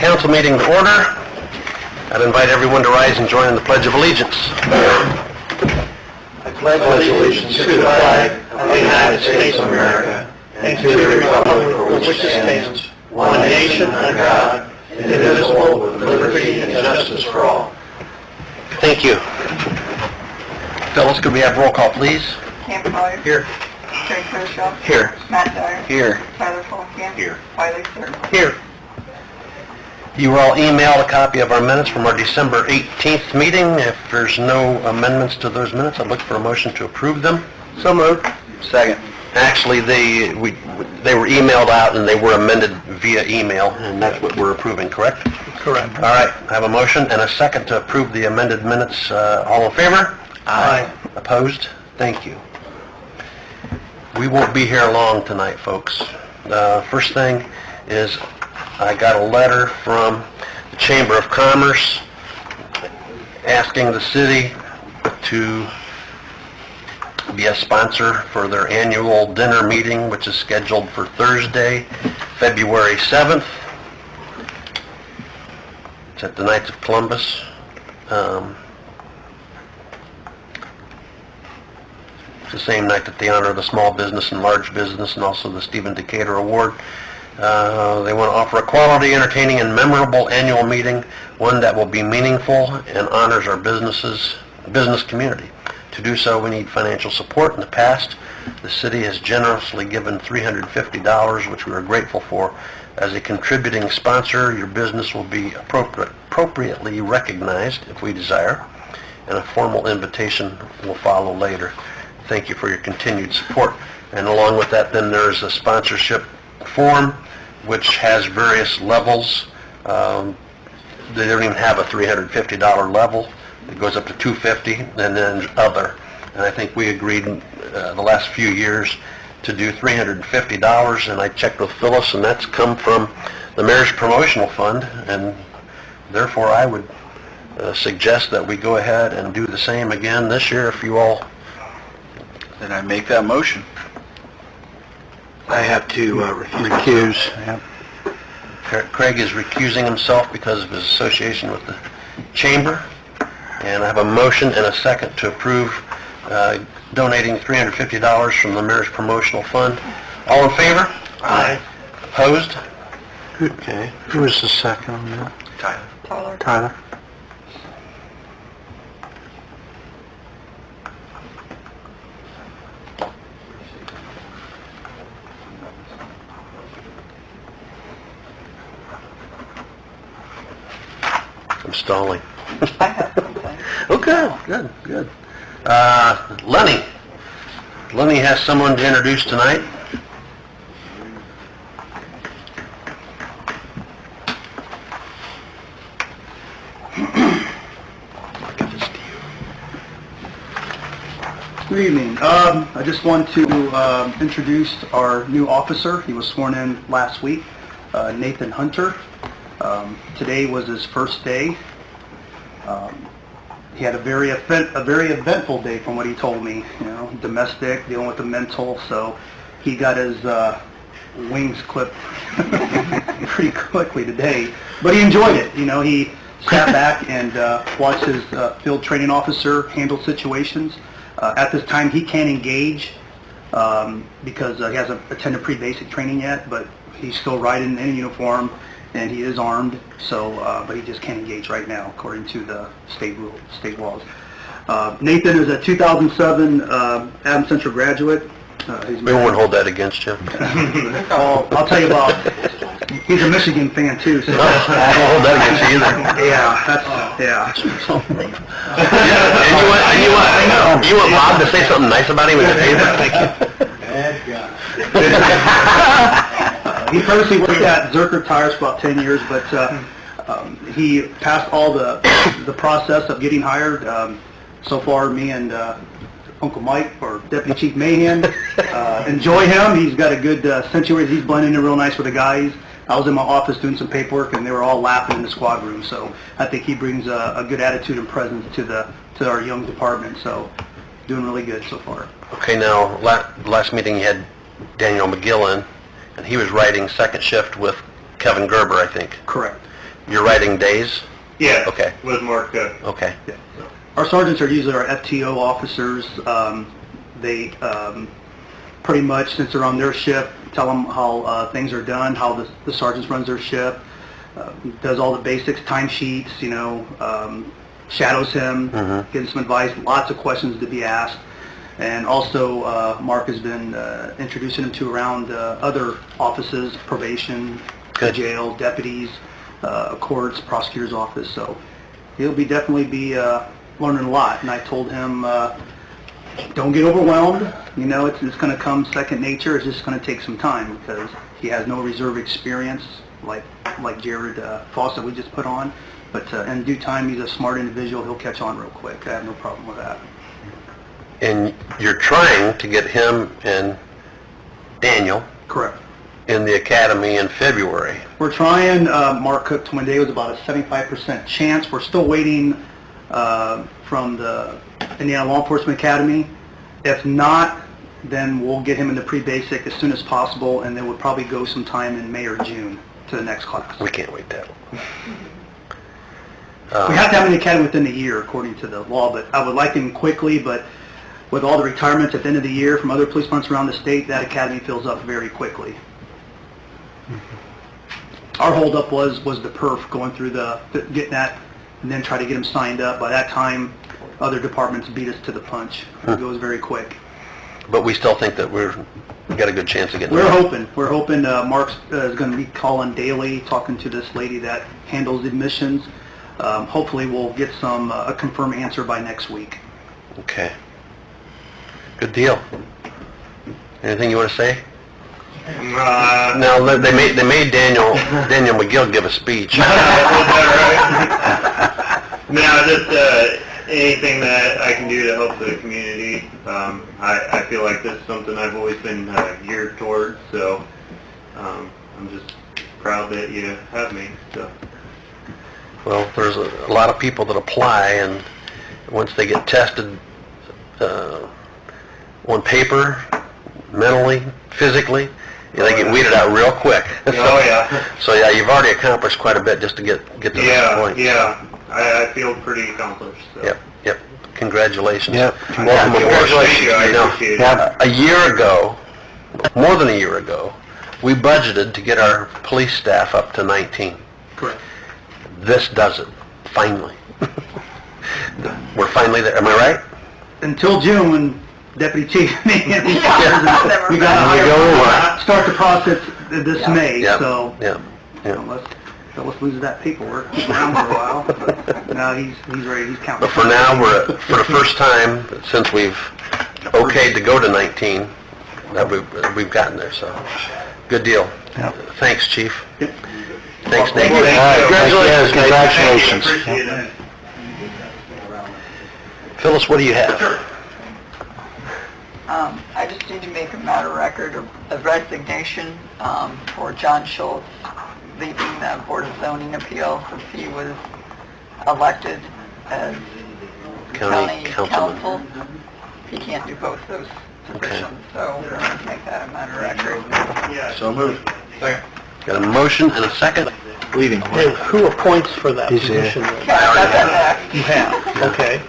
council meeting to order. I'd invite everyone to rise and join in the Pledge of Allegiance. I pledge allegiance to the flag of the United States of America and to the republic for which it stands, one nation under God, indivisible, with liberty and justice for all. Thank you. Phyllis, could we have roll call, please? Cam Collier. Here. Terry Kershaw. Here. Matt Dyer. Here. Tyler Fulenkamp. Here. Wiley Sir. Here. You were all emailed a copy of our minutes from our December 18th meeting. If there's no amendments to those minutes, I'd look for a motion to approve them. So moved. Second. Actually, they were emailed out and they were amended via email, and that's what we're approving, correct? Correct. All right, I have a motion and a second to approve the amended minutes. All in favor? Aye. Opposed? Thank you. We won't be here long tonight, folks. First thing is I got a letter from the Chamber of Commerce asking the city to be a sponsor for their annual dinner meeting, which is scheduled for Thursday, February 7th. It's at the Knights of Columbus. It's the same night that they honor the small business and large business and also the Stephen Decatur Award. They want to offer a quality, entertaining, and memorable annual meeting, one that will be meaningful and honors our business community. To do so, we need financial support. In the past, the city has generously given $350, which we are grateful for. As a contributing sponsor, your business will be appropriately recognized if we desire, and a formal invitation will follow later. Thank you for your continued support. And along with that, then there's a sponsorship form, which has various levels. They don't even have a $350 level. It goes up to $250 and then other. And I think we agreed the last few years to do $350, and I checked with Phyllis, and that's come from the Mayor's Promotional Fund, and therefore I would suggest that we go ahead and do the same again this year if you all... Then I make that motion. I have to recuse. Yeah. Craig is recusing himself because of his association with the Chamber. And I have a motion and a second to approve donating $350 from the Mayor's Promotional Fund. All in favor? Aye. Opposed? Okay. Who was the second on that? Tyler. I'm stalling. I have something. Okay, good. Lenny. Lenny has someone to introduce tonight. Good evening. I just want to introduce our new officer. He was sworn in last week, Nathan Hunter. Today was his first day. He had a very eventful day from what he told me. You know, domestic, dealing with the mental. So he got his wings clipped pretty quickly today. But he enjoyed it. You know, he sat back and watched his field training officer handle situations. At this time, he can't engage because he hasn't attended pre-basic training yet, but he's still riding in a uniform, and he is armed, so, but he just can't engage right now, according to the state laws. Nathan is a 2007 Adams Central graduate. We won't hold that against you. I'll tell you about, he's a Michigan fan too, so. I won't hold that against you either. Yeah. And you want Bob to say something nice about him in the paper? Bad guy. He previously worked at Zerker Tires for about 10 years, but he passed all the process of getting hired. So far, me and Uncle Mike, or Deputy Chief Mahan, enjoy him. He's got a good sense of humor. He's blending in real nice with the guys. I was in my office doing some paperwork, and they were all laughing in the squad room. So I think he brings a good attitude and presence to our young department. So doing really good so far. Okay, now last meeting you had Daniel McGill in, and he was riding second shift with Kevin Gerber, I think. Correct. You're writing days? Yeah. Okay. With Mark Cook. Okay. Our sergeants are usually our FTO officers. They pretty much, since they're on their shift, tell them how things are done, how the sergeants runs their shift, does all the basics, timesheets, shadows him, gives some advice, lots of questions to be asked. And also, Mark has been introducing him to around other offices, probation, Good. jail, deputies, courts, prosecutor's office. So he'll definitely be learning a lot. And I told him, don't get overwhelmed. It's going to come second nature. It's just going to take some time because he has no reserve experience like Jared Fawcett we just put on. But in due time, he's a smart individual. He'll catch on real quick. I have no problem with that. And you're trying to get him and Daniel Correct. in the academy in February. We're trying. Mark Cook told me today was about a 75% chance. We're still waiting from the Indiana Law Enforcement Academy. If not, then we'll get him into pre-basic as soon as possible, and then we'll probably go sometime in May or June to the next class. We can't wait that long. We have to have him in the academy within a year, according to the law, but I would like him quickly, but with all the retirements at the end of the year from other police departments around the state, that academy fills up very quickly. Our holdup was the perf, going through getting that, and then try to get him signed up. By that time, other departments beat us to the punch. It goes very quick. But we still think that we've got a good chance of getting We're him. hoping Mark's is going to be calling daily, talking to this lady that handles admissions. Hopefully we'll get a confirmed answer by next week. Okay. Good deal. Anything you want to say? No, they made Daniel McGill give a speech. No, just anything that I can do to help the community. I feel like this is something I've always been geared towards, so I'm just proud that you have me. So. Well, there's a lot of people that apply, and once they get tested on paper, mentally, physically, they get weeded out real quick. Oh, yeah. So, yeah, you've already accomplished quite a bit just to get to this point. Yeah. I feel pretty accomplished. So. Yep. Congratulations. Yep. Welcome aboard. Thank you. I appreciate it. A year ago, more than a year ago, we budgeted to get our police staff up to 19. Correct. This does it, finally. We're finally there, am I right? Until June, when Deputy Chief we Yeah. got to start the process this May. Yep. So Yep. let's lose that paperwork. He's around for a while. But no, he's ready. He's counting. But for now, for the first time since we've okayed to go to 19, that we've gotten there. So, good deal. Yep. Thanks, Chief. Yep. Thanks, Nick. Congratulations. Congratulations. Appreciate it. Phyllis, what do you have? I just need to make a matter of record of resignation for John Schultz leaving the Board of Zoning Appeals since he was elected as County county councilman. council. He can't do both those positions, so we're going to make that a matter of record. So moved. Got a motion and a second? Leaving. Who appoints for that position? Okay, I got that next. You have. Okay.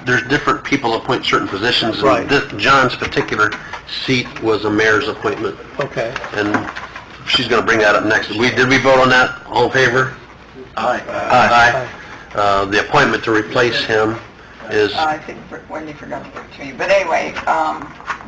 There's different people appoint certain positions. And Right. John's particular seat was a mayor's appointment, Okay. and she's going to bring that up next. Did we vote on that? All in favor? Aye. Aye. The appointment to replace him is, I think Wendy forgot to give it to me. But anyway,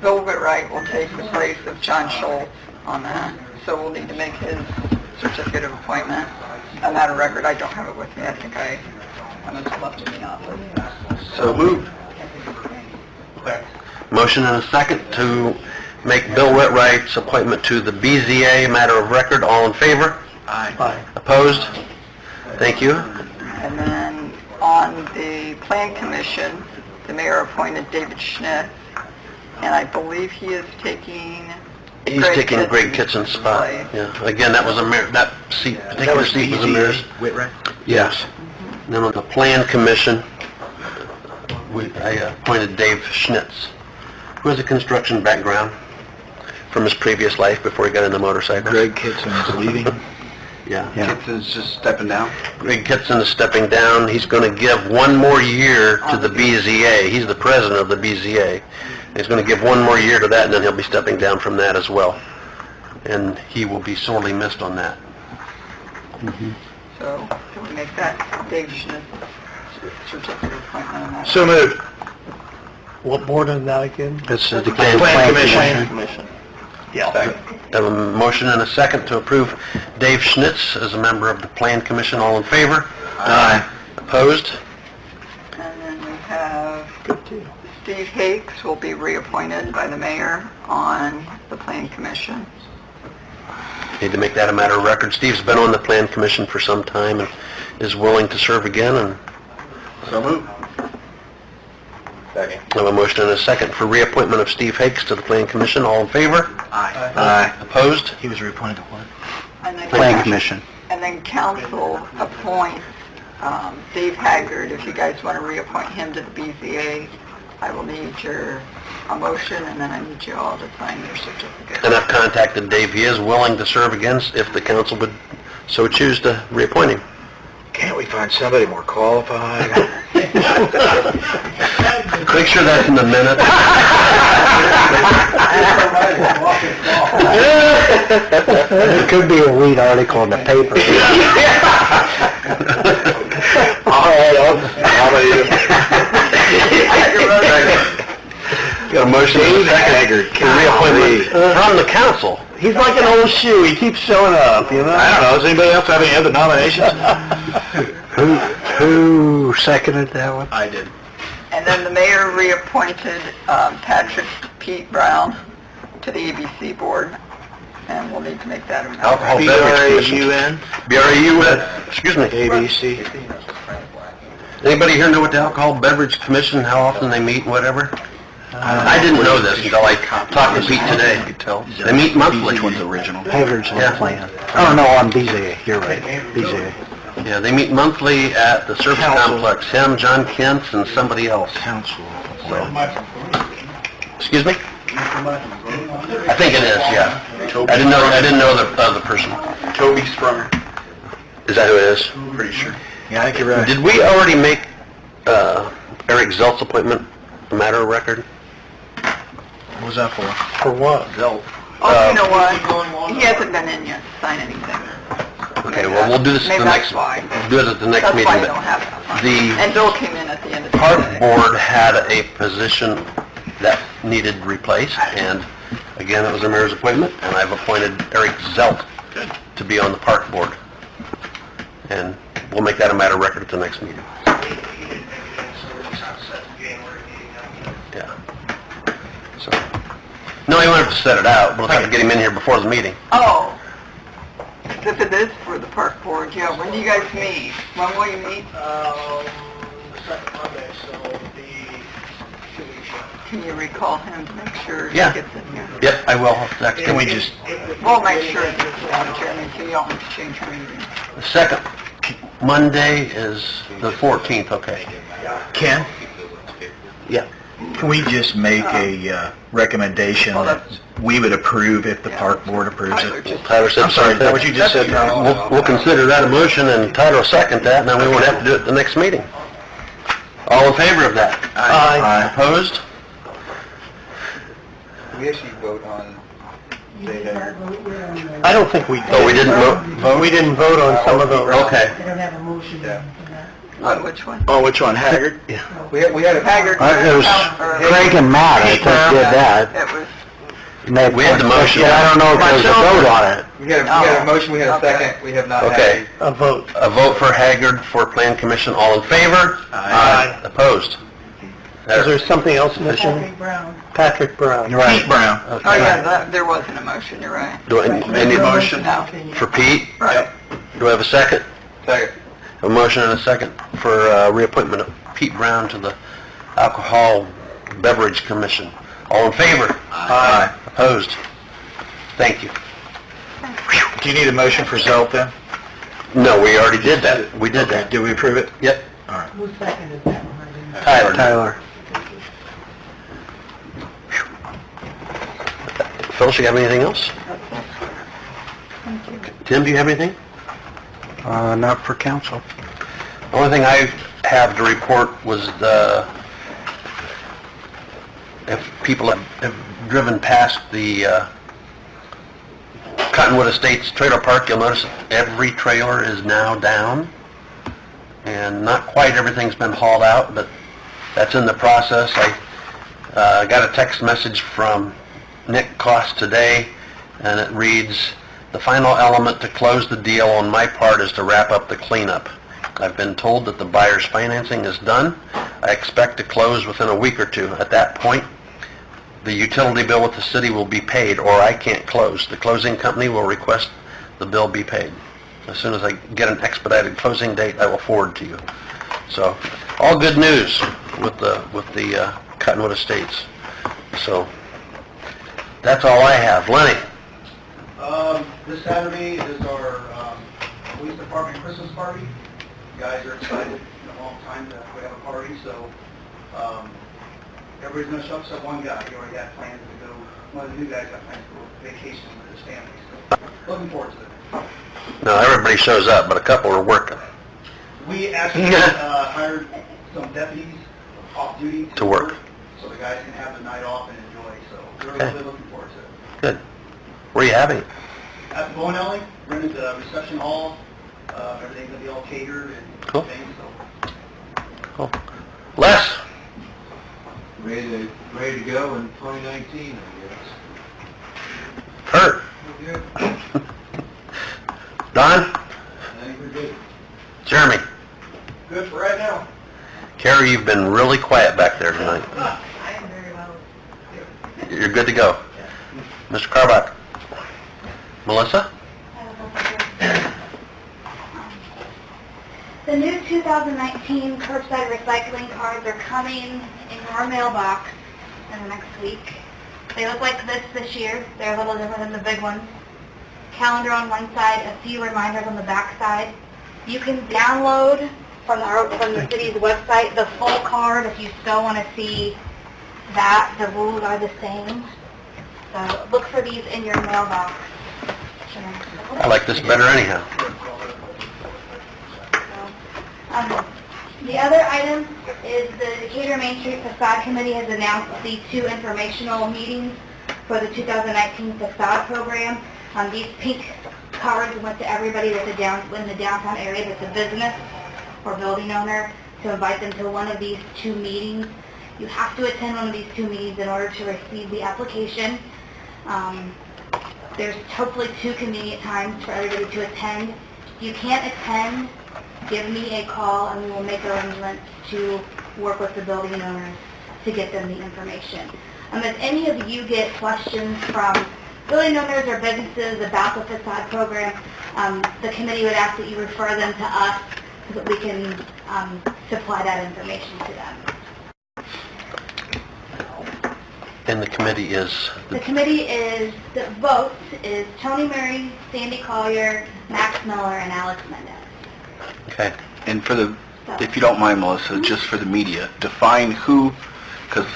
Bill Whitwright will take the place of John Schultz on that. So we'll need to make his certificate of appointment a matter of record. I don't have it with me. I think I haven't left it in the office. so moved. Motion and a second to make Bill Whitwright's appointment to the BZA matter of record. All in favor? Aye. Opposed? Thank you. And then on the Plan Commission, the mayor appointed David Schnitt, and I believe he is taking He's taking Greg Kitzen's spot. place. Yeah. Again, that was a mayor, that seat, particular seat was a mayor's. Whitwright? Yes. Then on the Plan Commission, I appointed Dave Schnitz, who has a construction background from his previous life before he got into motorcycles. Greg Kitson is leaving. Yeah. Kitson's just stepping down. Greg Kitson is stepping down. He's going to give one more year to the BZA. He's the president of the BZA. He's going to give one more year to that, and then he'll be stepping down from that as well. And he will be sorely missed on that. So, can we make that Dave Schnitt's certificate of appointment on that? So moved. What board is that again? This is the Plan Commission. Yeah. I have a motion and a second to approve Dave Schnitz as a member of the Plan Commission. All in favor? Aye. Opposed? And then we have Steve Hakes will be reappointed by the mayor on the Plan Commission. Need to make that a matter of record. Steve's been on the Plan Commission for some time and is willing to serve again, and So moved. Second. I have a motion and a second for reappointment of Steve Hakes to the Plan Commission. All in favor? Aye. Aye. Opposed? He was reappointed to what? And then Plan Commission. And then council appoint Dave Haggard. If you guys want to reappoint him to the BZA, I will need a motion, and then I need you all to sign your certificate. And I've contacted Dave. He is willing to serve again if the council would so choose to reappoint him. Can't we find somebody more qualified? Make sure that's in the minute. It could be a lead article in the paper. All right, how about you? Got a motion and a second for reappointment from the council. He's like an old shoe, he keeps showing up, you know? I don't know, does anybody else have any other nominations? Who seconded that one? I did. And then the mayor reappointed Pete Brown to the ABC board, and we'll need to make that a matter. Alcohol Beverage Commission. B-R-A-U-N. Excuse me. ABC. Anybody here know what the Alcohol Beverage Commission, how often they meet, whatever? I didn't know this until I talked to Pete today. They meet monthly. Which one's original? Haver's Yeah. plan. Oh, no, on BZA, you're right, BZA. Yeah, they meet monthly at the Service Complex. Him, John Kent's, and somebody else. Council. Excuse me? I think it is, yeah. I didn't know the person. Toby Sprunger. Is that who it is? Pretty sure. Yeah, I think you're right. Did we already make Eric Zelt's appointment a matter of record? What was that for? For what? Zelt. Oh, you know what? He hasn't been in yet to sign anything. Okay, well, we'll do this at Maybe the that's next, why. we'll do it at the next That's meeting. why you but don't have enough money. the And Bill came in at the end of the Park day. Board had a position that needed replaced, and again, it was the mayor's appointment, and I've appointed Eric Zelt to be on the Park Board. And we'll make that a matter of record at the next meeting. Yeah. So, no, he won't have to set it out, we'll have to get him in here before the meeting. Oh, if it is for the park board, yeah, when do you guys meet? When will you meet? Second Monday, so it'll be 2 weeks. Can you recall him to make sure he Yeah. gets in here? Yep, I will, next Can we time. just, We'll make sure it's Chairman, so you don't have to change your meeting. The second Monday is the 14th, okay. Ken, Yeah. can we just make a recommendation that we would approve if the park board approves it? Tyler said I'm sorry, is that what you just said? We'll consider that a motion, and Tyler will second that, and then we won't have to do it at the next meeting. All in favor of that? Aye. Opposed? We actually vote on Dave Haggard. I don't think we Oh, we didn't vote? We didn't vote on some of those. Okay. On which one? Oh, which one, Haggard? We had a Haggard. It was Craig and Matt, I think, did that. It was, We had the motion. Yeah, I don't know if there was a vote on it. We had a motion, we had a second, we have not Okay. A vote. A vote for Haggard for Plan Commission. All in favor? Aye. Opposed? Is there something else missing? Patrick Brown. Pete Brown. oh yeah, there wasn't a motion, you're right. Do I need a motion No. for Pete? Right. Do I have a second? Second. A motion and a second for reappointment of Pete Brown to the Alcohol Beverage Commission. All in favor? Aye. Opposed? Thank you. Do you need a motion for Zelt then? No, we already did that. We did Okay, that. did we approve it? Yep. All right. Who seconded that one? Tyler. Tyler. Phyllis, you have anything else? Tim, do you have anything? Not for council. The only thing I have to report was if people have driven past the Cottonwood Estates trailer park, you'll notice every trailer is now down. And not quite everything's been hauled out, but that's in the process. I got a text message from Nick Cost today, and it reads, "The final element to close the deal on my part is to wrap up the cleanup. I've been told that the buyer's financing is done. I expect to close within a week or two. At that point, the utility bill with the city will be paid, or I can't close. The closing company will request the bill be paid. As soon as I get an expedited closing date, I will forward to you." So, all good news with the Cottonwood Estates. So, that's all I have. Lenny? This Saturday is our police department Christmas party. You guys are excited. In a long time that we have a party, so everybody's going to show up except one guy. He already had plans to go. One of the new guys got plans to go vacation with his family, so looking forward to it. No, everybody shows up, but a couple are working. We actually hired some deputies off duty To work. so the guys can have the night off and enjoy. So we're Okay. really looking forward to it. Good. Where are you having it? At the bowling alley, rented the reception hall. Everything's gonna be all catered and Cool. things. So Cool. Les? Ready to go in 2019, I Kurt? guess. We're good. Don? I think we're good. Jeremy? good for right now. Carrie, you've been really quiet back there tonight. I am very well. You're good to go. Mr. Carbach? Melissa? The new 2019 curbside recycling cards are coming in your mailbox in the next week. They look like this year. They're a little different than the big ones. Calendar on one side, a few reminders on the back side. You can download from the city's website the full card if you still want to see that. The rules are the same. So look for these in your mailbox. I like this better anyhow. The other item is the Decatur Main Street Facade Committee has announced the 2 informational meetings for the 2019 facade program. These pink cards went to everybody that's in the downtown area that's a business or building owner to invite them to one of these 2 meetings. You have to attend one of these 2 meetings in order to receive the application. There's hopefully 2 convenient times for everybody to attend. If you can't attend, give me a call and we will make arrangements to work with the building owners to get them the information. If any of you get questions from building owners or businesses about the facade program, the committee would ask that you refer them to us so that we can supply that information to them. And the committee is? The committee the votes is Tony Murray, Sandy Collier, Max Miller, and Alex Mendez. Okay. And if you don't mind, Melissa, just for the media, define who, because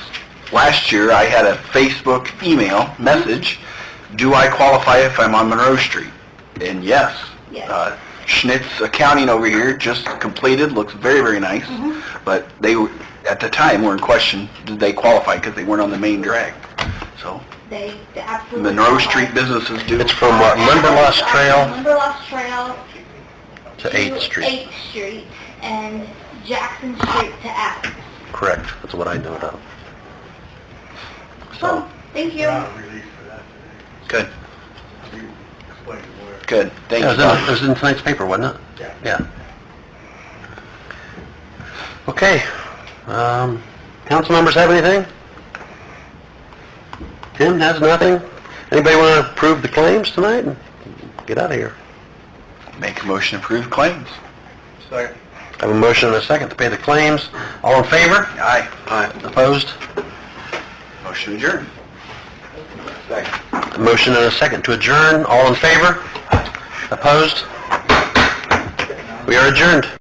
last year I had a Facebook email message, do I qualify if I'm on Monroe Street? And yes. Yes. Schnitz Accounting over here just completed, looks very, very nice, but they were, at the time, were in question, did they qualify because they weren't on the main drag. So They absolutely Monroe qualify. Street businesses do. It's from what, Limberlost Trail Limberlost Trail to 8th Street? 8th Street and Jackson Street to Athens. Correct. That's what I know about. So, thank you. Good. Good, thank Yeah, you. it was in tonight's paper, wasn't it? Yeah. Okay. Council members have anything? Tim has nothing? Anybody want to approve the claims tonight and get out of here? Make a motion to approve claims. Second. I have a motion and a second to pay the claims. All in favor? Aye. Opposed? Motion adjourned. A motion and a second to adjourn. All in favor? Opposed? We are adjourned.